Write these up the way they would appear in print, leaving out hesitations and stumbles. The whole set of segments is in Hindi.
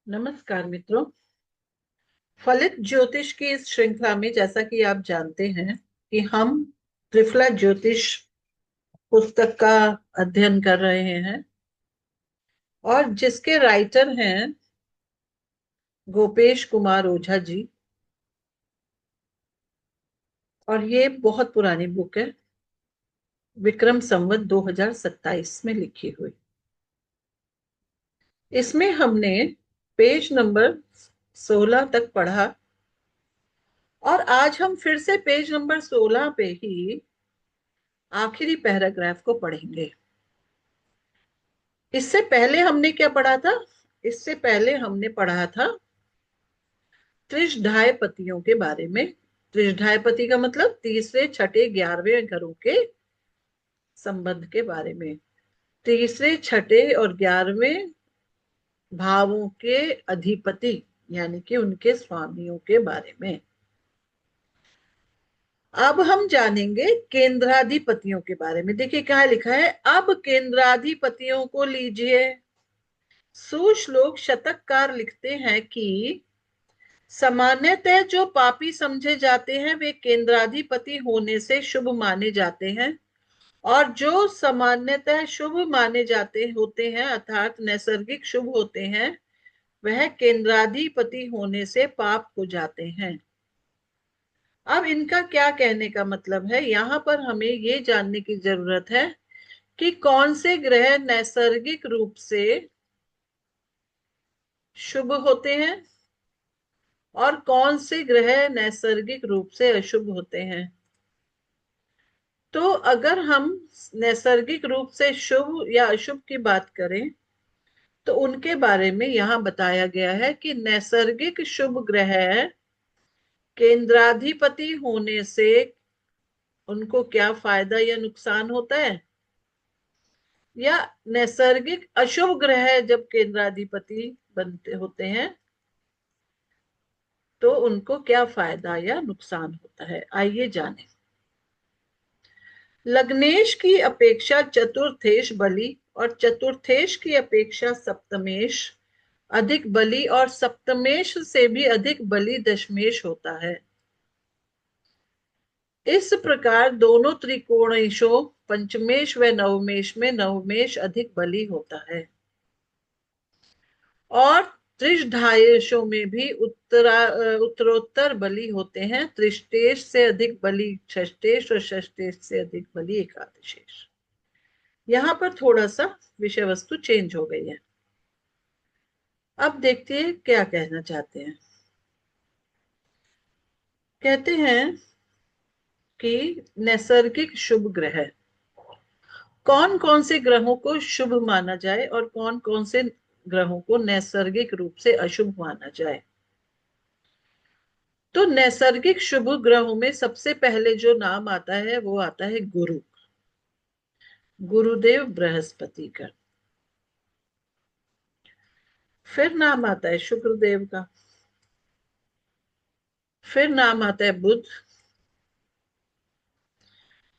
नमस्कार मित्रों। फलित ज्योतिष की इस श्रृंखला में जैसा कि आप जानते हैं कि हम त्रिफला ज्योतिष पुस्तक का अध्ययन कर रहे हैं और जिसके राइटर हैं गोपेश कुमार ओझा जी। और ये बहुत पुरानी बुक है, विक्रम संवत 2027 में लिखी हुई। इसमें हमने पेज नंबर 16 तक पढ़ा और आज हम फिर से पेज नंबर 16 पे ही आखिरी पैराग्राफ को पढ़ेंगे। इससे पहले हमने क्या पढ़ा था? इससे पहले हमने पढ़ा था त्रिशधाय पतियों के बारे में। त्रिशधाय पति का मतलब तीसरे छठे 11वें घरों के संबंध के बारे में। तीसरे छठे और 11वें भावों के अधिपति यानी कि उनके स्वामियों के बारे में। अब हम जानेंगे केंद्राधिपतियों के बारे में। देखिए क्या लिखा है, अब केंद्राधिपतियों को लीजिए। सुश्लोक शतककार लिखते हैं कि सामान्यतः जो पापी समझे जाते हैं वे केंद्राधिपति होने से शुभ माने जाते हैं, और जो सामान्यतः शुभ माने जाते होते हैं अर्थात नैसर्गिक शुभ होते हैं, वह केंद्राधिपति होने से पाप हो जाते हैं। अब इनका क्या कहने का मतलब है, यहां पर हमें ये जानने की जरूरत है कि कौन से ग्रह नैसर्गिक रूप से शुभ होते हैं और कौन से ग्रह नैसर्गिक रूप से अशुभ होते हैं। तो अगर हम नैसर्गिक रूप से शुभ या अशुभ की बात करें तो उनके बारे में यहां बताया गया है कि नैसर्गिक शुभ ग्रह केंद्राधिपति होने से उनको क्या फायदा या नुकसान होता है, या नैसर्गिक अशुभ ग्रह जब केंद्राधिपति बनते होते हैं तो उनको क्या फायदा या नुकसान होता है। आइए जानें। लग्नेश की अपेक्षा चतुर्थेश बली और चतुर्थेश की अपेक्षा सप्तमेश अधिक बली और सप्तमेश से भी अधिक बली दशमेश होता है। इस प्रकार दोनों त्रिकोणेशों पंचमेश व नवमेश में नवमेश अधिक बली होता है, और त्रिशधायेशों में भी उत्तरोत्तर बली होते हैं। त्रिशतेश से अधिक बली षष्टेश और षष्टेश से अधिक बली एकादशेश। यहां पर थोड़ा सा विषय वस्तु चेंज हो गई है। अब देखते हैं क्या कहना चाहते हैं। कहते हैं कि नैसर्गिक शुभ ग्रह, कौन कौन से ग्रहों को शुभ माना जाए और कौन कौन से ग्रहों को नैसर्गिक रूप से अशुभ माना जाए। तो नैसर्गिक शुभ ग्रहों में सबसे पहले जो नाम आता है वो आता है गुरु, गुरुदेव बृहस्पति का। फिर नाम आता है शुक्रदेव का। फिर नाम आता है बुध।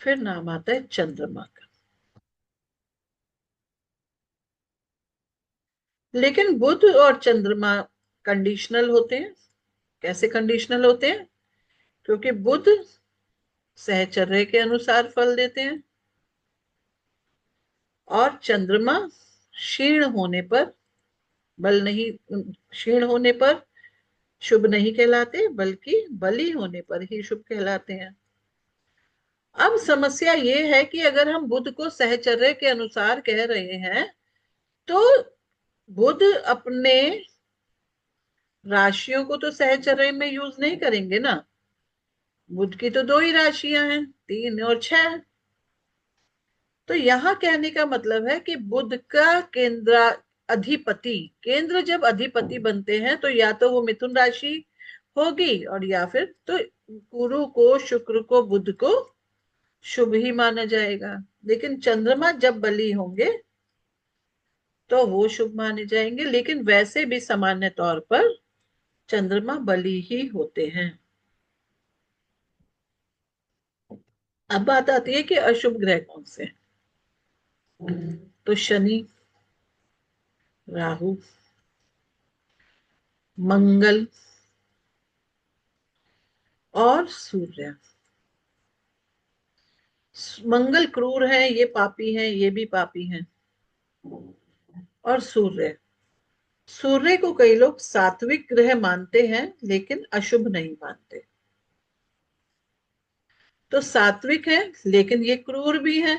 फिर नाम आता है चंद्रमा का। लेकिन बुध और चंद्रमा कंडीशनल होते हैं। कैसे कंडीशनल होते हैं? क्योंकि बुध सहचर्य के अनुसार फल देते हैं और चंद्रमा क्षीण होने पर बल नहीं, क्षीण होने पर शुभ नहीं कहलाते, बल्कि बली होने पर ही शुभ कहलाते हैं। अब समस्या ये है कि अगर हम बुध को सहचर्य के अनुसार कह रहे हैं तो बुध अपने राशियों को तो सहचर्य में यूज नहीं करेंगे ना। बुध की तो दो ही राशियां हैं, 3 और 6। तो यहां कहने का मतलब है कि बुध का केंद्र अधिपति, केंद्र जब अधिपति बनते हैं तो या तो वो मिथुन राशि होगी और या फिर तो गुरु को, शुक्र को, बुध को शुभ ही माना जाएगा। लेकिन चंद्रमा जब बली होंगे तो वो शुभ माने जाएंगे। लेकिन वैसे भी सामान्य तौर पर चंद्रमा बली ही होते हैं। अब बात आती है कि अशुभ ग्रह कौन से हैं। तो शनि, राहु, मंगल और सूर्य। मंगल क्रूर है, ये पापी है, ये भी पापी है। और सूर्य, सूर्य को कई लोग सात्विक ग्रह मानते हैं लेकिन अशुभ नहीं मानते। तो सात्विक है लेकिन ये क्रूर भी है।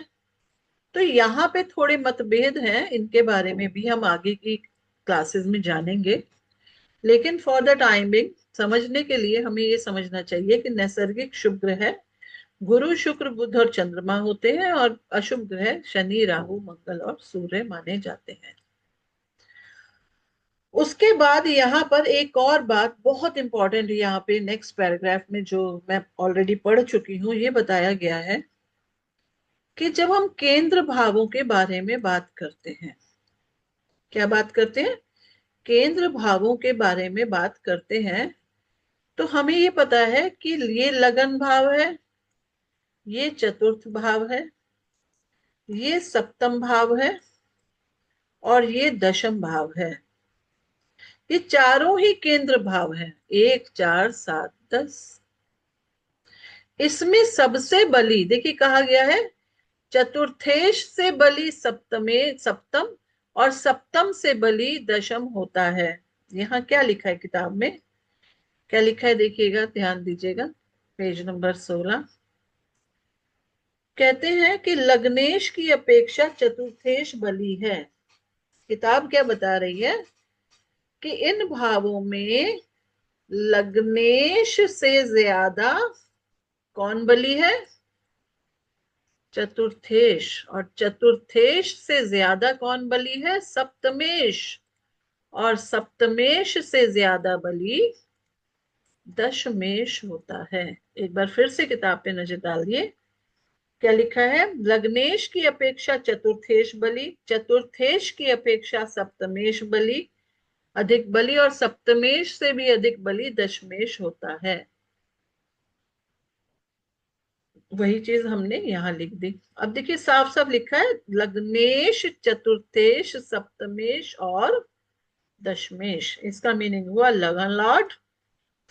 तो यहाँ पे थोड़े मतभेद हैं, इनके बारे में भी हम आगे की क्लासेस में जानेंगे। लेकिन फॉर द टाइमिंग समझने के लिए हमें ये समझना चाहिए कि नैसर्गिक शुभ ग्रह गुरु शुक्र बुध और चंद्रमा होते हैं, और अशुभ ग्रह शनि राहु मंगल और सूर्य माने जाते हैं। उसके बाद यहाँ पर एक और बात बहुत इंपॉर्टेंट है, यहाँ पे नेक्स्ट पैराग्राफ में जो मैं ऑलरेडी पढ़ चुकी हूँ, ये बताया गया है कि जब हम केंद्र भावों के बारे में बात करते हैं, क्या बात करते हैं, केंद्र भावों के बारे में बात करते हैं, तो हमें ये पता है कि ये लगन भाव है, ये चतुर्थ भाव है, ये सप्तम भाव है, और ये दशम भाव है। ये चारों ही केंद्र भाव हैं, 1 4 7 10। इसमें सबसे बली देखिए कहा गया है, चतुर्थेश से बली सप्तमे सप्तम, और सप्तम से बली दशम होता है। यहाँ क्या लिखा है किताब में, क्या लिखा है देखिएगा, ध्यान दीजिएगा, पेज नंबर 16। कहते हैं कि लग्नेश की अपेक्षा चतुर्थेश बली है। किताब क्या बता रही है कि इन भावों में लग्नेश से ज्यादा कौन बली है, चतुर्थेश, और चतुर्थेश से ज्यादा कौन बली है, सप्तमेश, और सप्तमेश से ज्यादा बली दशमेश होता है। एक बार फिर से किताब पे नजर डालिए, क्या लिखा है, लग्नेश की अपेक्षा चतुर्थेश बली, चतुर्थेश की अपेक्षा सप्तमेश बली अधिक बली, और सप्तमेश से भी अधिक बली दशमेश होता है। वही चीज हमने यहाँ लिख दी। अब देखिए साफ साफ लिखा है, लग्नेश चतुर्थेश सप्तमेश और दशमेश। इसका मीनिंग हुआ लगन Lord,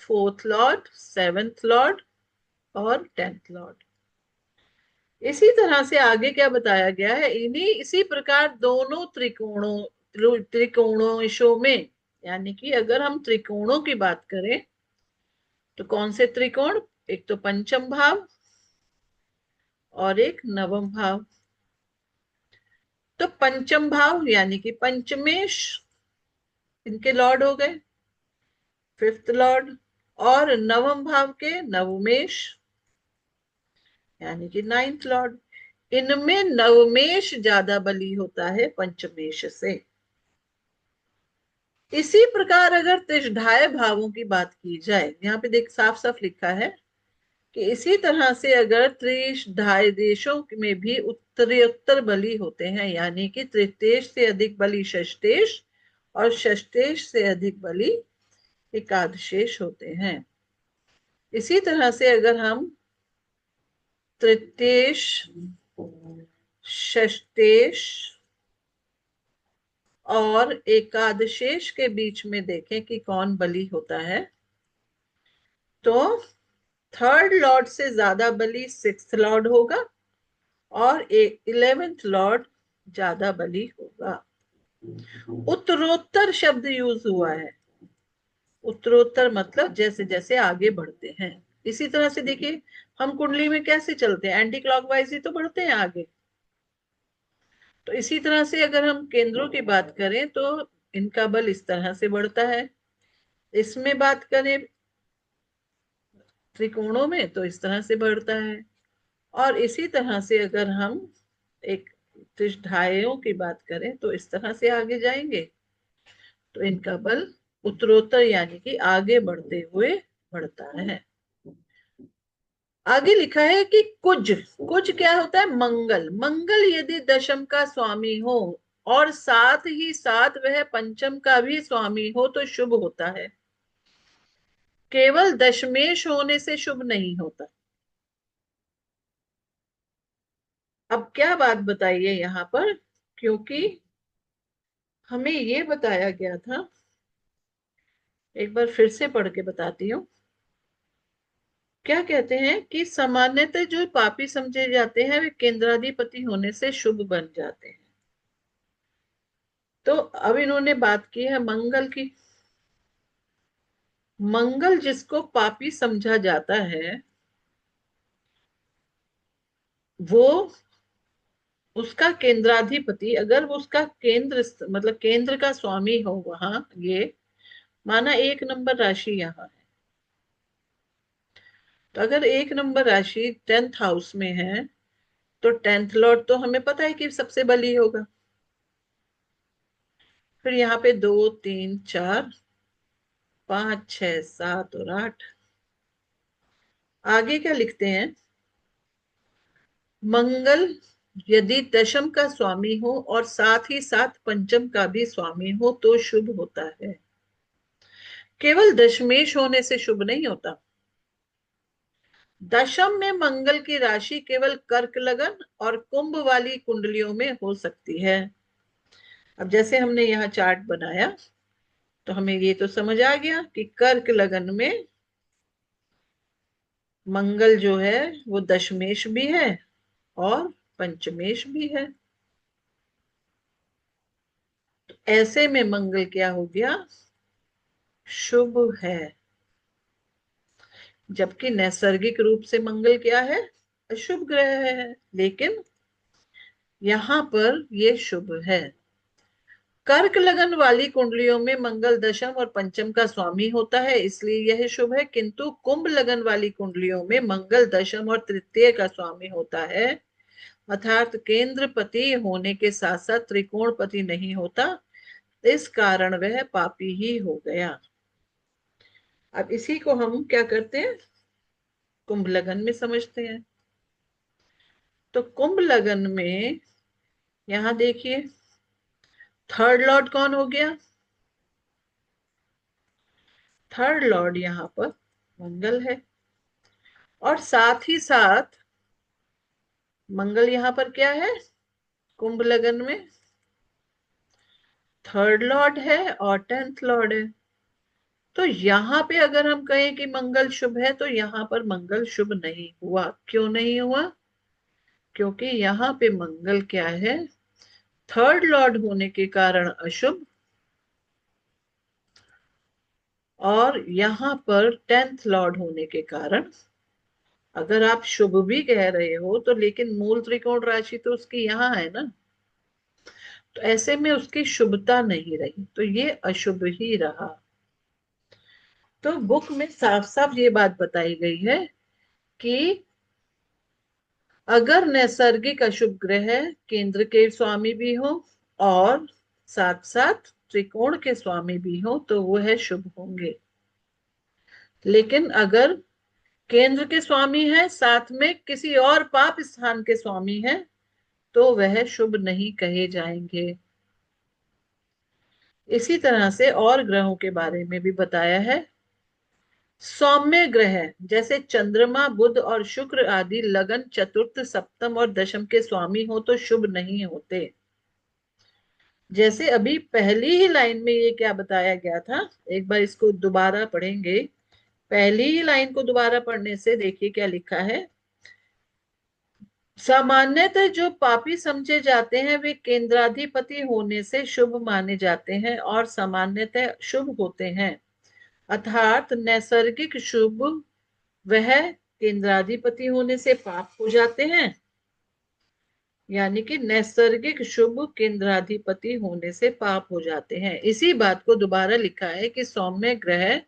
fourth Lord, seventh Lord और 10th लॉर्ड। इसी तरह से आगे क्या बताया गया है, इन्हीं इसी प्रकार दोनों त्रिकोणों में, यानी कि अगर हम त्रिकोणों की बात करें तो कौन से त्रिकोण, एक तो पंचम भाव और एक नवम भाव। तो पंचम भाव यानी कि पंचमेश, इनके लॉर्ड हो गए, फिफ्थ लॉर्ड, और नवम भाव के नवमेश यानी कि 9th लॉर्ड। इनमें नवमेश ज्यादा बली होता है पंचमेश से। इसी प्रकार अगर त्रिषधाय भावों की बात की जाए, यहाँ पे देख साफ साफ लिखा है कि इसी तरह से अगर त्रिषधाय देशों में भी उत्तरोत्तर बली होते हैं, यानी कि तृतीयेश से अधिक बली षष्ठेश और षष्ठेश से अधिक बली एकादशेश होते हैं। इसी तरह से अगर हम तृतीयेश, षष्ठेश और एकादशेश के बीच में देखें कि कौन बली होता है, तो थर्ड लॉर्ड से ज्यादा बली सिक्स्थ लॉर्ड होगा, और 11th लॉर्ड ज्यादा बली होगा। उत्तरोत्तर शब्द यूज हुआ है, उत्तरोत्तर मतलब जैसे जैसे आगे बढ़ते हैं। इसी तरह से देखिए हम कुंडली में कैसे चलते हैं, एंटी क्लॉकवाइज ही तो बढ़ते हैं आगे। तो इसी तरह से अगर हम केंद्रों की बात करें तो इनका बल इस तरह से बढ़ता है। इसमें बात करें त्रिकोणों में तो इस तरह से बढ़ता है, और इसी तरह से अगर हम एक त्रिषधाइयों की बात करें तो इस तरह से आगे जाएंगे, तो इनका बल उत्तरोत्तर यानी कि आगे बढ़ते हुए बढ़ता है। आगे लिखा है कि कुज, कुज क्या होता है, मंगल, मंगल यदि दशम का स्वामी हो और साथ ही साथ वह पंचम का भी स्वामी हो तो शुभ होता है। केवल दशमेश होने से शुभ नहीं होता। अब क्या बात बताइए यहाँ पर, क्योंकि हमें ये बताया गया था एक बार फिर से पढ़ के बताती हूँ। क्या कहते हैं कि सामान्यतः जो पापी समझे जाते हैं वे केंद्राधिपति होने से शुभ बन जाते हैं। तो अब इन्होंने बात की है मंगल की। मंगल जिसको पापी समझा जाता है वो, उसका केंद्राधिपति, अगर वो उसका केंद्र मतलब केंद्र का स्वामी हो वहां, ये माना 1 नंबर राशि यहाँ है, तो अगर 1 नंबर राशि 10th हाउस में है तो 10th लॉर्ड तो हमें पता है कि सबसे बली होगा। फिर यहाँ पे 2 3 4 5 6 7 और 8। आगे क्या लिखते हैं, मंगल यदि दशम का स्वामी हो और साथ ही साथ पंचम का भी स्वामी हो तो शुभ होता है। केवल दशमेश होने से शुभ नहीं होता। दशम में मंगल की राशि केवल कर्क लगन और कुंभ वाली कुंडलियों में हो सकती है। अब जैसे हमने यहाँ चार्ट बनाया तो हमें ये तो समझ आ गया कि कर्क लगन में मंगल जो है वो दशमेश भी है और पंचमेश भी है। तो ऐसे में मंगल क्या हो गया, शुभ है। जबकि नैसर्गिक रूप से मंगल क्या है, अशुभ ग्रह है, लेकिन यहां पर ये शुभ है। कर्क लगन वाली कुंडलियों में मंगल दशम और पंचम का स्वामी होता है, इसलिए यह शुभ है। किंतु कुंभ लगन वाली कुंडलियों में मंगल दशम और तृतीय का स्वामी होता है, अर्थात केंद्रपति होने के साथ साथ त्रिकोणपति नहीं होता। इस कारण वह पापी ही हो गया। अब इसी को हम क्या करते हैं, कुंभ लगन में समझते हैं। तो कुंभ लगन में यहां देखिए 3rd लॉर्ड कौन हो गया, 3rd लॉर्ड यहां पर मंगल है। और साथ ही साथ मंगल यहां पर क्या है, कुंभ लगन में 3rd लॉर्ड है और 10th लॉर्ड है। तो यहां पे अगर हम कहें कि मंगल शुभ है तो यहां पर मंगल शुभ नहीं हुआ। क्यों नहीं हुआ, क्योंकि यहाँ पे मंगल क्या है, 3rd लॉर्ड होने के कारण अशुभ, और यहाँ पर 10th लॉर्ड होने के कारण, अगर आप शुभ भी कह रहे हो तो लेकिन मूल त्रिकोण राशि तो उसकी यहाँ है ना, तो ऐसे में उसकी शुभता नहीं रही, तो ये अशुभ ही रहा। तो बुक में साफ साफ ये बात बताई गई है कि अगर नैसर्गिक अशुभ ग्रह केंद्र के स्वामी भी हो और साथ साथ त्रिकोण के स्वामी भी हो तो वह शुभ होंगे। लेकिन अगर केंद्र के स्वामी है साथ में किसी और पाप स्थान के स्वामी है तो वह शुभ नहीं कहे जाएंगे। इसी तरह से और ग्रहों के बारे में भी बताया है। सौम्य ग्रह जैसे चंद्रमा बुध और शुक्र आदि लगन चतुर्थ सप्तम और दशम के स्वामी हो तो शुभ नहीं होते। जैसे अभी पहली ही लाइन में ये क्या बताया गया था, एक बार इसको दोबारा पढ़ेंगे। पहली ही लाइन को दोबारा पढ़ने से देखिए क्या लिखा है, सामान्यतः जो पापी समझे जाते हैं वे केंद्राधिपति होने से शुभ माने जाते हैं और सामान्यतः शुभ होते हैं, अर्थात नैसर्गिक शुभ वह केंद्राधिपति होने से पाप हो जाते हैं, यानी कि नैसर्गिक शुभ केंद्राधिपति होने से पाप हो जाते हैं। इसी बात को दोबारा लिखा है कि सौम्य ग्रह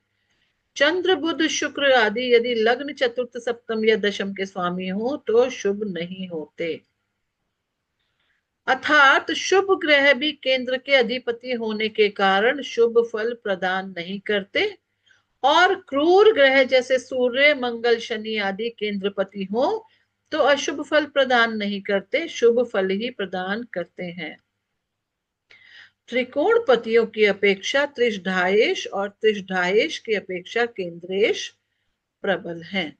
चंद्र बुध शुक्र आदि यदि लग्न चतुर्थ सप्तम या दशम के स्वामी हो तो शुभ नहीं होते, अर्थात शुभ ग्रह भी केंद्र के अधिपति होने के कारण शुभ फल प्रदान नहीं करते, और क्रूर ग्रह जैसे सूर्य मंगल शनि आदि केंद्रपति हो तो अशुभ फल प्रदान नहीं करते, शुभ फल ही प्रदान करते हैं। त्रिकोण पतियों की अपेक्षा त्रिशढायेश और त्रिशढायेश की अपेक्षा केंद्रेश प्रबल हैं।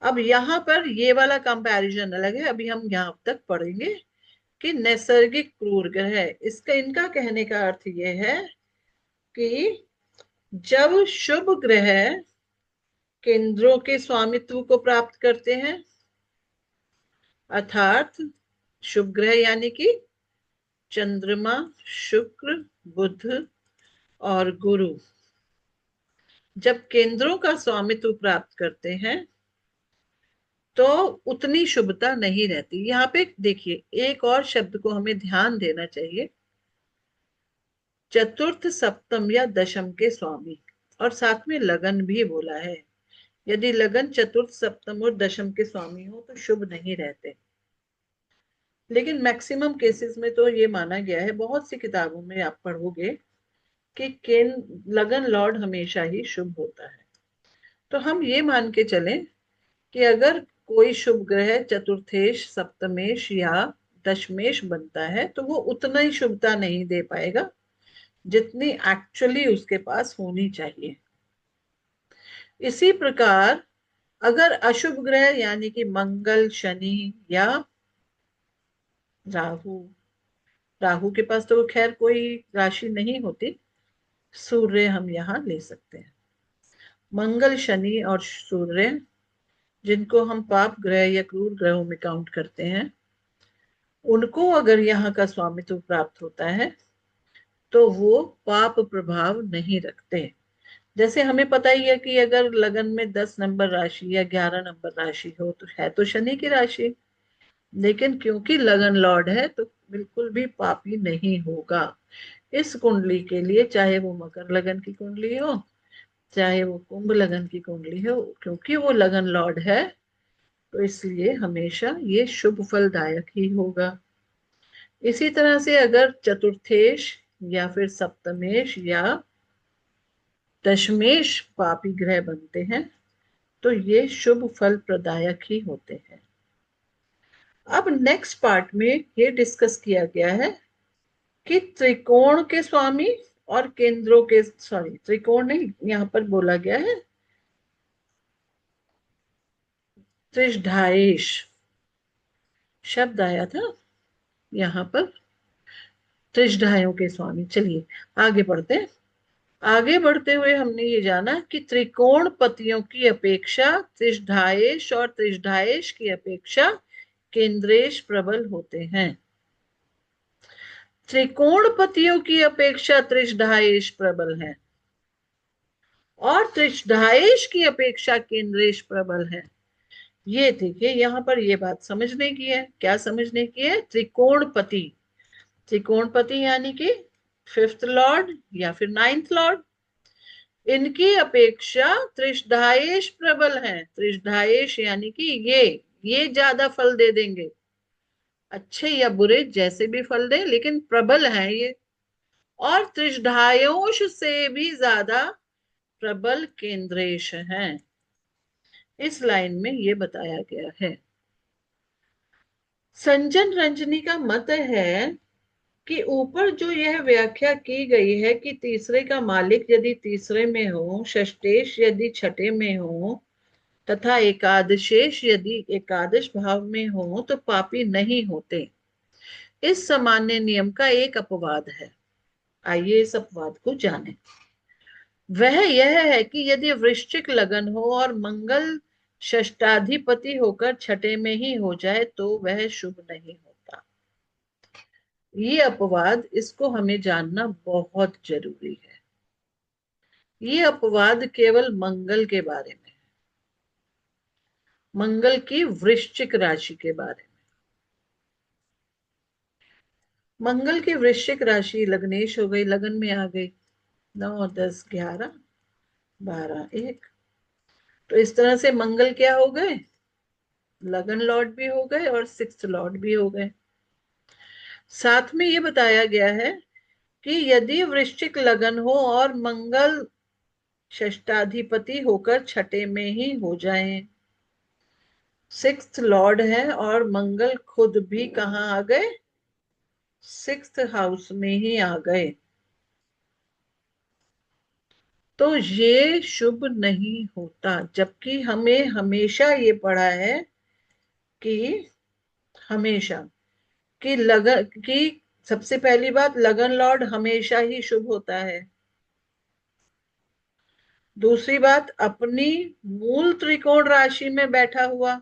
अब यहां पर ये वाला कंपैरिजन अलग है, अभी हम यहां तक पढ़ेंगे कि नैसर्गिक क्रूर ग्रह, इसका इनका कहने का अर्थ यह है कि जब शुभ ग्रह केंद्रों के स्वामित्व को प्राप्त करते हैं, अर्थात शुभ ग्रह यानी कि चंद्रमा, शुक्र, बुध और गुरु जब केंद्रों का स्वामित्व प्राप्त करते हैं तो उतनी शुभता नहीं रहती। यहाँ पे देखिए, एक और शब्द को हमें ध्यान देना चाहिए, चतुर्थ, सप्तम या दशम के स्वामी, और साथ में लगन भी बोला है। यदि लगन चतुर्थ, सप्तम और दशम के स्वामी हो तो शुभ नहीं रहते, लेकिन मैक्सिमम केसेस में तो ये माना गया है, बहुत सी किताबों में आप पढ़ोगे कि लगन लॉर्ड हमेशा ही शुभ होता है। तो हम ये मान के चलें कि अगर कोई शुभ ग्रह चतुर्थेश, सप्तमेश या दशमेश बनता है तो वो उतना ही शुभता नहीं दे पाएगा जितनी एक्चुअली उसके पास होनी चाहिए। इसी प्रकार अगर अशुभ ग्रह यानी कि मंगल, शनि या राहु, राहु के पास तो खैर कोई राशि नहीं होती, सूर्य हम यहाँ ले सकते हैं। मंगल, शनि और सूर्य, जिनको हम पाप ग्रह या क्रूर ग्रहों में काउंट करते हैं, उनको अगर यहाँ का स्वामित्व प्राप्त होता है तो वो पाप प्रभाव नहीं रखते। जैसे हमें पता ही है कि अगर लगन में 10 नंबर राशि या 11 नंबर राशि हो तो है तो शनि की राशि, लेकिन क्योंकि लगन लॉर्ड है तो बिल्कुल भी पापी नहीं होगा। इस कुंडली के लिए, चाहे वो मकर लगन की कुंडली हो, चाहे वो कुंभ लगन की कुंडली हो, क्योंकि वो लगन लॉर्ड है तो इसलिए हमेशा ये शुभ फलदायक ही होगा। इसी तरह से अगर चतुर्थेश या फिर सप्तमेश या दशमेश पापी ग्रह बनते हैं तो ये शुभ फल प्रदायक ही होते हैं। अब नेक्स्ट पार्ट में ये डिस्कस किया गया है कि त्रिकोण के स्वामी और केंद्रों के, सॉरी त्रिकोण नहीं, यहां पर बोला गया है त्रिशधाएश शब्द आया था यहां पर, त्रिशधाइयों के स्वामी। चलिए आगे बढ़ते हैं। आगे बढ़ते हुए हमने ये जाना कि त्रिकोण पतियों की अपेक्षा त्रिशधाएश और त्रिशधाएश की अपेक्षा केंद्रेश प्रबल होते हैं। त्रिकोण पतियों की अपेक्षा त्रिशधाएश प्रबल है और त्रिशधाएश की अपेक्षा केंद्रेश प्रबल है। ये देखिए, यहां पर ये बात समझने की है। क्या समझने की है? त्रिकोणपति, त्रिकोणपति यानी कि फिफ्थ लॉर्ड या फिर नाइन्थ लॉर्ड, इनकी अपेक्षा त्रिशधाएश प्रबल है। त्रिशधाएश यानी कि ये ज्यादा फल दे देंगे, अच्छे या बुरे जैसे भी फल दे, लेकिन प्रबल है ये। और त्रिशधायोश से भी ज्यादा प्रबल केंद्रेश हैं, इस लाइन में ये बताया गया है। संजन रंजनी का मत है कि ऊपर जो यह व्याख्या की गई है कि तीसरे का मालिक यदि तीसरे में हो, षष्टेश यदि छठे में हो तथा एकादशेश यदि एकादश भाव में हो तो पापी नहीं होते, इस सामान्य नियम का एक अपवाद है। आइए इस अपवाद को जानें। वह यह है कि यदि वृश्चिक लगन हो और मंगल षष्टाधिपति होकर छठे में ही हो जाए तो वह शुभ नहीं होता। ये अपवाद, इसको हमें जानना बहुत जरूरी है। ये अपवाद केवल मंगल के बारे में, मंगल की वृश्चिक राशि के बारे में। मंगल की वृश्चिक राशि लग्नेश हो गई, लगन में आ गई, 9, 10, 11, 12, 1। तो इस तरह से मंगल क्या हो गए? लगन लॉर्ड भी हो गए और सिक्स्थ लॉर्ड भी हो गए। साथ में ये बताया गया है कि यदि वृश्चिक लगन हो और मंगल षष्टाधिपति होकर छठे में ही हो जाए, सिक्स्थ लॉर्ड है और मंगल खुद भी कहाँ आ गए? सिक्स्थ हाउस में ही आ गए, तो ये शुभ नहीं होता। जबकि हमें हमेशा ये पढ़ा है कि हमेशा कि लगन की, सबसे पहली बात, लगन लॉर्ड हमेशा ही शुभ होता है। दूसरी बात, अपनी मूल त्रिकोण राशि में बैठा हुआ।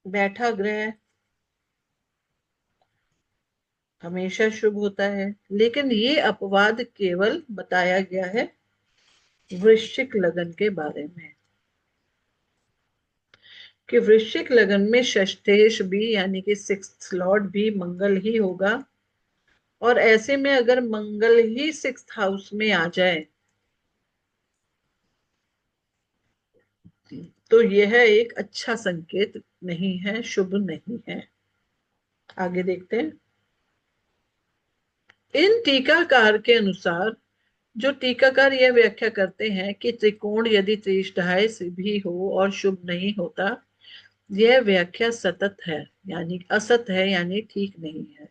बैठा ग्रह हमेशा शुभ होता है, लेकिन ये अपवाद केवल बताया गया है वृश्चिक लगन के बारे में, कि वृश्चिक लगन में षष्ठेश भी यानी कि सिक्स्थ लॉर्ड भी मंगल ही होगा। और ऐसे में अगर मंगल ही सिक्स्थ हाउस में आ जाए तो यह एक अच्छा संकेत नहीं है, शुभ नहीं है। आगे देखते हैं। इन टीकाकार के अनुसार, जो टीकाकार यह व्याख्या करते हैं कि त्रिकोण यदि त्रिष्ठाय से भी हो और शुभ नहीं होता, यह व्याख्या सतत है, यानी असत है, यानी ठीक नहीं है।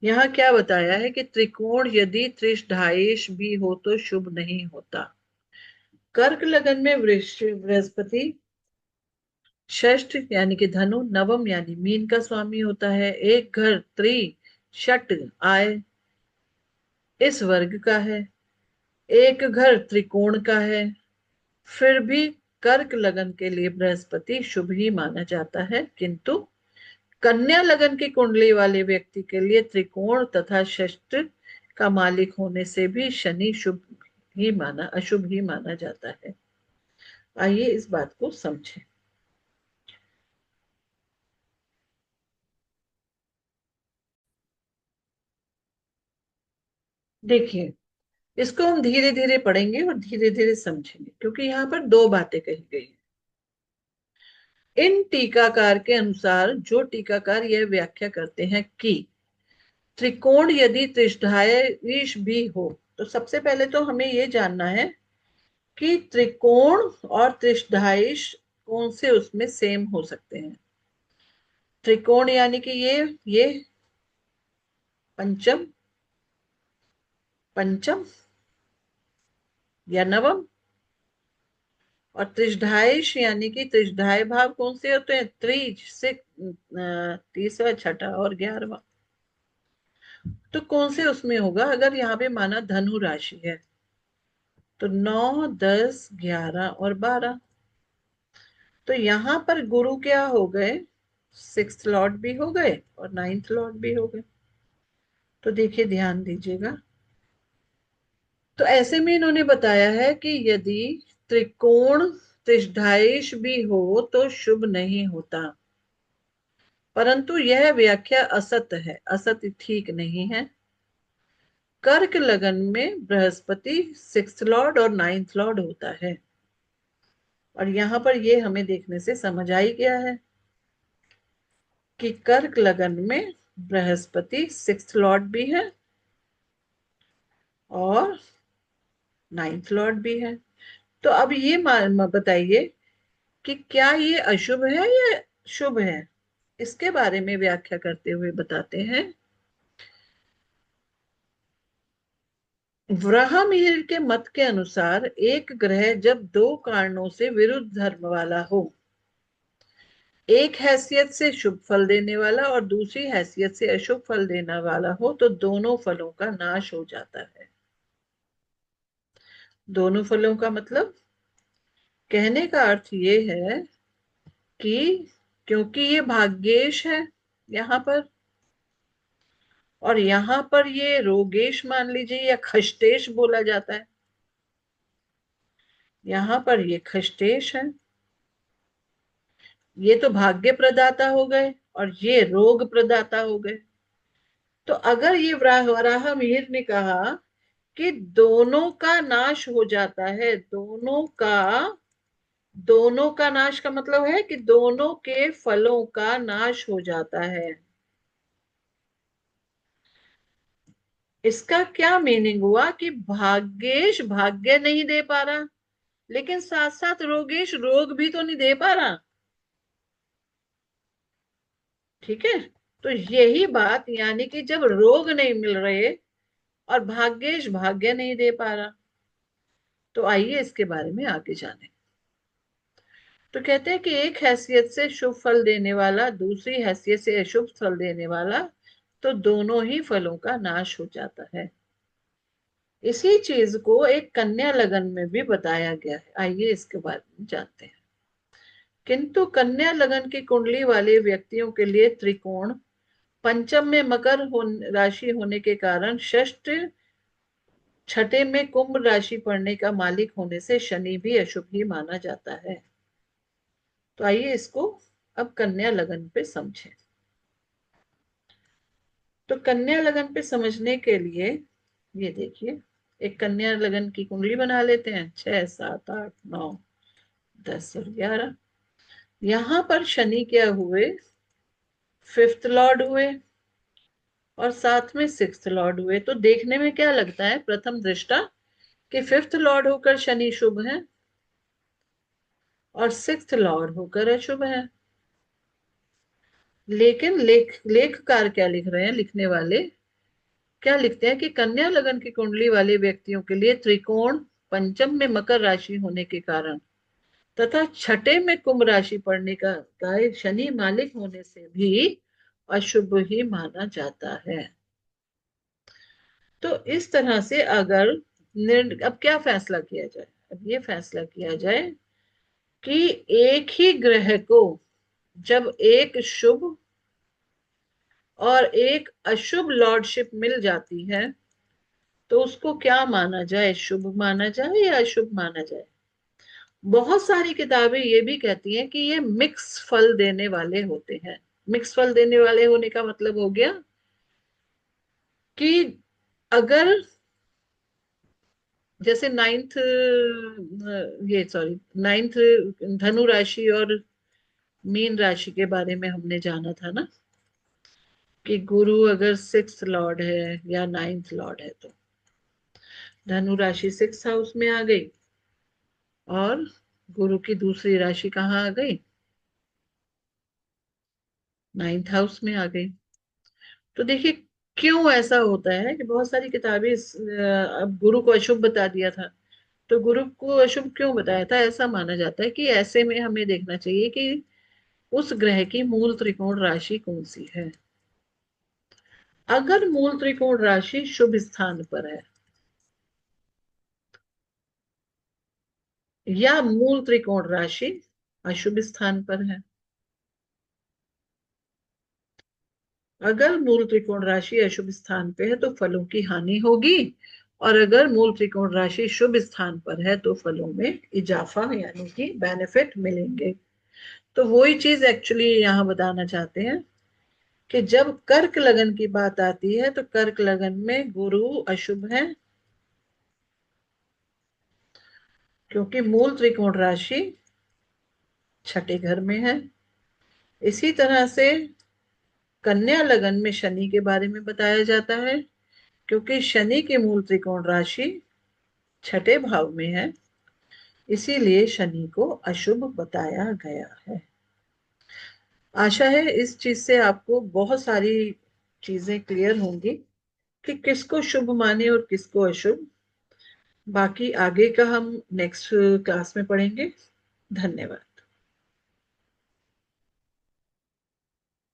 यहाँ क्या बताया है कि त्रिकोण यदि त्रिष्ठायेश भी हो तो शुभ नहीं होता। कर्क लगन में बृहस्पति षष्ठ यानी कि धनु, नवम यानी मीन का स्वामी होता है। एक घर त्रि षट आय इस वर्ग का है, एक घर त्रिकोण का है। फिर भी कर्क लगन के लिए बृहस्पति शुभ ही माना जाता है, किंतु कन्या लगन की कुंडली वाले व्यक्ति के लिए त्रिकोण तथा षष्ठ का मालिक होने से भी शनि शुभ ही माना अशुभ ही माना जाता है। आइए इस बात को समझें। देखिए, इसको हम धीरे धीरे पढ़ेंगे और धीरे धीरे समझेंगे, क्योंकि यहाँ पर दो बातें कही गई हैं। इन टीकाकार के अनुसार, जो टीकाकार यह व्याख्या करते हैं कि त्रिकोण यदि त्रिष्ठायश भी हो, तो सबसे पहले तो हमें यह जानना है कि त्रिकोण और त्रिष्ठायश कौन से उसमें सेम हो सकते हैं। त्रिकोण यानी कि ये पंचम, पंचम या नवम, और त्रिष्ठायश यानी कि त्रिष्ठाय भाव कौन से होते हैं, त्रिज से तीसरा, छठा और 11वां। तो कौन से उसमें होगा? अगर यहाँ पे माना धनु राशि है तो 9, 10, 11 और 12। तो यहाँ पर गुरु क्या हो गए? सिक्स्थ लॉर्ड भी हो गए और नाइन्थ लॉर्ड भी हो गए। तो देखिए, ध्यान दीजिएगा। तो ऐसे में इन्होंने बताया है कि यदि त्रिकोण त्रिष्ठायश भी हो तो शुभ नहीं होता, परंतु यह व्याख्या असत है, असत ठीक नहीं है। कर्क लगन में बृहस्पति सिक्स्थ लॉर्ड और नाइन्थ लॉर्ड होता है, और यहां पर ये हमें देखने से समझ आ ही गया है कि कर्क लगन में बृहस्पति सिक्स्थ लॉर्ड भी है और नाइन्थ लॉर्ड भी है। तो अब ये बताइए कि क्या ये अशुभ है या शुभ है? इसके बारे में व्याख्या करते हुए बताते हैं। व्राहमिहिर के मत के अनुसार, एक ग्रह जब दो कारणों से विरुद्ध धर्म वाला हो, एक हैसियत से शुभ फल देने वाला और दूसरी हैसियत से अशुभ फल देने वाला हो, तो दोनों फलों का नाश हो जाता है। दोनों फलों का मतलब, कहने का अर्थ ये है कि क्योंकि ये भाग्येश है यहाँ पर, और यहाँ पर ये रोगेश मान लीजिए या खष्टेश बोला जाता है, यहाँ पर ये खष्टेश है। ये तो भाग्य प्रदाता हो गए और ये रोग प्रदाता हो गए। तो अगर ये वराह मिहिर ने कहा कि दोनों का नाश हो जाता है, दोनों का नाश का मतलब है कि दोनों के फलों का नाश हो जाता है। इसका क्या मीनिंग हुआ कि भाग्येश भाग्य नहीं दे पा रहा, लेकिन साथ साथ रोगेश रोग भी तो नहीं दे पा रहा। ठीक है, तो यही बात, यानी कि जब रोग नहीं मिल रहे और भाग्येश भाग्य नहीं दे पा रहा, तो आइए इसके बारे में आगे जाने। तो कहते हैं कि एक हैसियत से शुभ फल देने वाला दूसरी हैसियत से अशुभ फल देने वाला तो दोनों ही फलों का नाश हो जाता है। इसी चीज को एक कन्या लगन में भी बताया गया है। आइए इसके बारे में जानते हैं। किंतु कन्या लगन की कुंडली वाले व्यक्तियों के लिए त्रिकोण पंचम में राशि होने के कारण षष्ठ छठे में कुंभ राशि पड़ने का मालिक होने से शनि भी अशुभ ही माना जाता है। तो आइए इसको अब कन्या लगन पे समझें। तो कन्या लगन पे समझने के लिए ये देखिए, एक कन्या लगन की कुंडली बना लेते हैं। 6 7 8 9 10 और 11। यहां पर शनि क्या हुए, फिफ्थ लॉर्ड हुए और साथ में सिक्स्थ लॉर्ड हुए। तो देखने में क्या लगता है प्रथम दृष्टा कि फिफ्थ लॉर्ड होकर शनि शुभ है और सिक्स्थ लॉर्ड होकर अशुभ है। लेकिन लेखकार क्या लिख रहे हैं, लिखने वाले क्या लिखते हैं कि कन्या लगन की कुंडली वाले व्यक्तियों के लिए त्रिकोण पंचम में मकर राशि होने के कारण तथा छठे में कुंभ राशि पड़ने का शनि मालिक होने से भी अशुभ ही माना जाता है। तो इस तरह से अगर अब क्या फैसला किया जाए, अब ये फैसला किया जाए कि एक ही ग्रह को जब एक शुभ और एक अशुभ लॉर्डशिप मिल जाती है तो उसको क्या माना जाए, शुभ माना जाए या अशुभ माना जाए। बहुत सारी किताबें ये भी कहती हैं कि ये मिक्स फल देने वाले होते हैं। मिक्स फल देने वाले होने का मतलब हो गया कि अगर जैसे नाइन्थ धनु राशि और मीन राशि के बारे में हमने जाना था ना, कि गुरु अगर सिक्स लॉर्ड है या नाइन्थ लॉर्ड है तो धनु राशि सिक्स हाउस में आ गई और गुरु की दूसरी राशि कहाँ आ गई, नाइन्थ हाउस में आ गई। तो देखिए क्यों ऐसा होता है कि बहुत सारी किताबें अब गुरु को अशुभ बता दिया था। तो गुरु को अशुभ क्यों बताया था, ऐसा माना जाता है कि ऐसे में हमें देखना चाहिए कि उस ग्रह की मूल त्रिकोण राशि कौन सी है। अगर मूल त्रिकोण राशि शुभ स्थान पर है या मूल त्रिकोण राशि अशुभ स्थान पर है, अगर मूल त्रिकोण राशि अशुभ स्थान पे है तो फलों की हानि होगी और अगर मूल त्रिकोण राशि शुभ स्थान पर है तो फलों में इजाफा यानी कि बेनिफिट मिलेंगे। तो वही चीज एक्चुअली यहाँ बताना चाहते हैं कि जब कर्क लगन की बात आती है तो कर्क लगन में गुरु अशुभ है क्योंकि मूल त्रिकोण राशि छठे घर में है। इसी तरह से कन्या लगन में शनि के बारे में बताया जाता है क्योंकि शनि की मूल त्रिकोण राशि छठे भाव में है, इसीलिए शनि को अशुभ बताया गया है। आशा है इस चीज से आपको बहुत सारी चीजें क्लियर होंगी कि किसको शुभ माने और किसको अशुभ। बाकी आगे का हम नेक्स्ट क्लास में पढ़ेंगे। धन्यवाद।